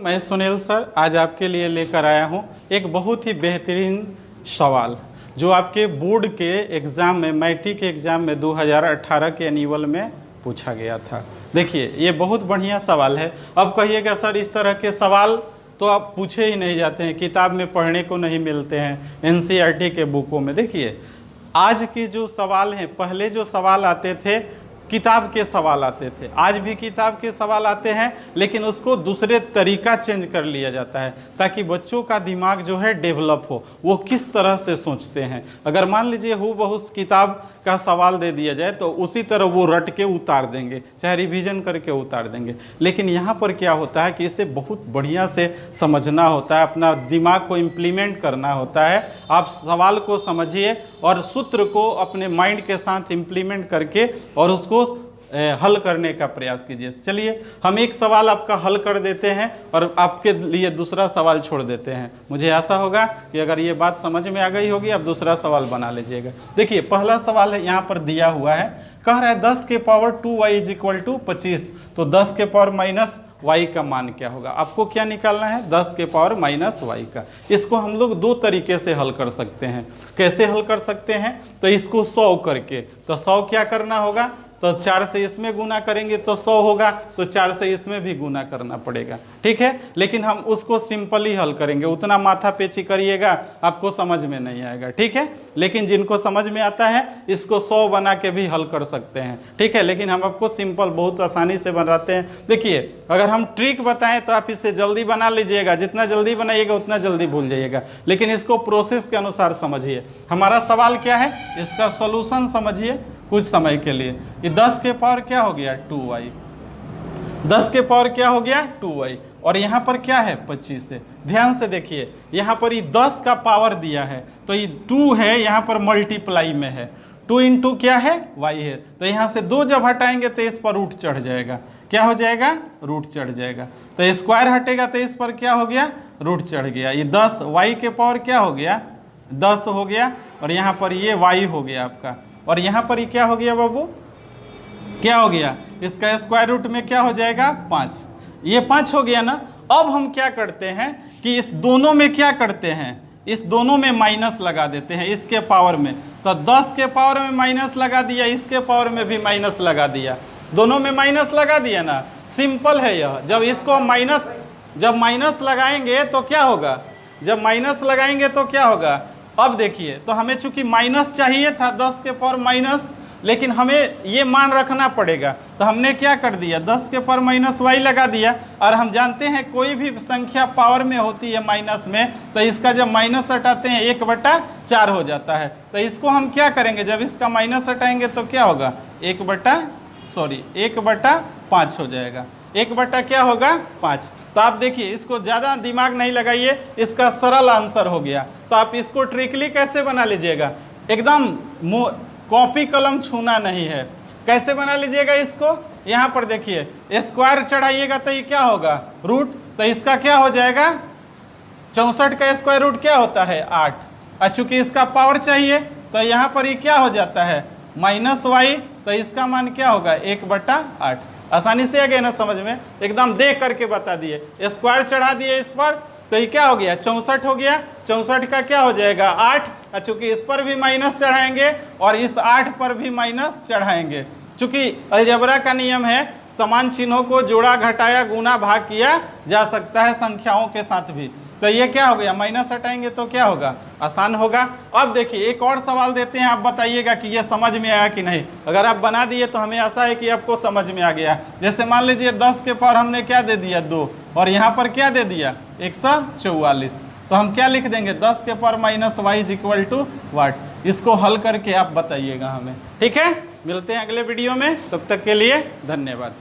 मैं सुनील सर आज आपके लिए लेकर आया हूँ एक बहुत ही बेहतरीन सवाल जो आपके बोर्ड के एग्ज़ाम में मैट्रिक के एग्ज़ाम में 2018 के एनुअल में पूछा गया था। देखिए ये बहुत बढ़िया सवाल है। अब कहिएगा सर इस तरह के सवाल तो आप पूछे ही नहीं जाते हैं, किताब में पढ़ने को नहीं मिलते हैं, एनसीईआरटी के बुकों में। देखिए आज के जो सवाल हैं, पहले जो सवाल आते थे किताब के सवाल आते थे, आज भी किताब के सवाल आते हैं, लेकिन उसको दूसरे तरीका चेंज कर लिया जाता है ताकि बच्चों का दिमाग जो है डेवलप हो, वो किस तरह से सोचते हैं। अगर मान लीजिए हूबहू किताब का सवाल दे दिया जाए तो उसी तरह वो रट के उतार देंगे, चाहे रिवीजन करके उतार देंगे। लेकिन यहाँ पर क्या होता है कि इसे बहुत बढ़िया से समझना होता है, अपना दिमाग को इम्प्लीमेंट करना होता है। आप सवाल को समझिए और सूत्र को अपने माइंड के साथ इम्प्लीमेंट करके और उसको हल करने का प्रयास कीजिए। चलिए हम एक सवाल आपका हल कर देते हैं और आपके लिए दूसरा सवाल छोड़ देते हैं। मुझे आशा होगा कि अगर ये बात समझ में आ गई होगी आप दूसरा सवाल बना लीजिएगा। देखिए पहला सवाल है, यहाँ पर दिया हुआ है, कह रहा है 10 के पावर 2y = 25, तो 10 के पावर माइनस y का मान क्या होगा। आपको क्या निकालना है, 10 के पावर माइनस y का। इसको हम लोग दो तरीके से हल कर सकते हैं। कैसे हल कर सकते हैं, तो इसको 100 करके, तो 100 क्या करना होगा, तो 4 से इसमें गुना करेंगे तो 100 होगा, तो 4 से इसमें भी गुना करना पड़ेगा, ठीक है। लेकिन हम उसको सिंपली हल करेंगे, उतना माथा पेची करिएगा आपको समझ में नहीं आएगा, ठीक है। लेकिन जिनको समझ में आता है इसको 100 बना के भी हल कर सकते हैं, ठीक है। लेकिन हम आपको सिंपल बहुत आसानी से बनाते हैं। देखिए अगर हम ट्रिक बताएं तो आप इसे जल्दी बना लीजिएगा, जितना जल्दी बनाइएगा उतना जल्दी भूल जाइएगा। लेकिन इसको प्रोसेस के अनुसार समझिए। हमारा सवाल क्या है, इसका सोल्यूशन समझिए कुछ समय के लिए। ये 10 के पावर क्या हो गया 2y, 10 के पावर क्या हो गया 2y, और यहाँ पर क्या है 25 है। ध्यान से देखिए यहाँ पर ये 10 का पावर दिया है तो ये 2 है, यहाँ पर मल्टीप्लाई में है, 2 × क्या है y है, तो यहाँ से 2 जब हटाएंगे तो इस पर रूट चढ़ जाएगा। क्या हो जाएगा, रूट चढ़ जाएगा। तो स्क्वायर हटेगा तो इस पर क्या हो गया, रूट चढ़ गया। ये 10 y के पावर क्या हो गया 10 हो गया, और यहाँ पर ये y हो गया आपका, और यहाँ पर ये क्या हो गया बाबू, क्या हो गया, इसका स्क्वायर रूट में क्या हो जाएगा 5, ये 5 हो गया ना। अब हम क्या करते हैं कि इस दोनों में क्या करते हैं, इस दोनों में माइनस लगा देते हैं इसके पावर में। तो 10 के पावर में माइनस लगा दिया, इसके पावर में भी माइनस लगा दिया, दोनों में माइनस लगा दिया ना। सिंपल है यह। जब माइनस लगाएंगे तो क्या होगा, जब माइनस लगाएंगे तो क्या होगा। अब देखिए तो हमें चूंकि माइनस चाहिए था 10 के पावर माइनस, लेकिन हमें ये मान रखना पड़ेगा, तो हमने क्या कर दिया 10 के पावर माइनस y लगा दिया। और हम जानते हैं कोई भी संख्या पावर में होती है माइनस में, तो इसका जब माइनस हटाते हैं 1/4 हो जाता है। तो इसको हम क्या करेंगे, जब इसका माइनस हटाएंगे तो क्या होगा 1/5 हो जाएगा, 1/ क्या होगा 5। तो आप देखिए इसको ज़्यादा दिमाग नहीं लगाइए, इसका सरल आंसर हो गया। तो आप इसको ट्रिकली कैसे बना लीजिएगा, एकदम कॉपी कलम छूना नहीं है। कैसे बना लीजिएगा इसको, यहाँ पर देखिए स्क्वायर चढ़ाइएगा तो ये क्या होगा रूट, तो इसका क्या हो जाएगा 64 का स्क्वायर रूट क्या होता है 8, और चूंकि इसका पावर चाहिए तो यहाँ पर ये क्या हो जाता है -y, तो इसका मान क्या होगा 1/8। आसानी से आ गया ना समझ में, एकदम देख करके बता दिए। स्क्वायर चढ़ा दिए इस पर तो ये क्या हो गया 64 हो गया, 64 का क्या हो जाएगा 8, और चूंकि इस पर भी माइनस चढ़ाएंगे और इस 8 पर भी माइनस चढ़ाएंगे। चूंकि अलजेब्रा का नियम है समान चिन्हों को जोड़ा घटाया गुना भाग किया जा सकता है संख्याओं के साथ भी। तो ये क्या हो गया, माइनस हटाएंगे तो क्या होगा, आसान होगा। अब देखिए एक और सवाल देते हैं, आप बताइएगा कि ये समझ में आया कि नहीं। अगर आप बना दिए तो हमें आशा है कि आपको समझ में आ गया। जैसे मान लीजिए 10 के पावर हमने क्या दे दिया 2, और यहाँ पर क्या दे दिया 144, तो हम क्या लिख देंगे 10 के पावर माइनस y = वाट। इसको हल करके आप बताइएगा हमें, ठीक है। मिलते हैं अगले वीडियो में, तब तक के लिए धन्यवाद।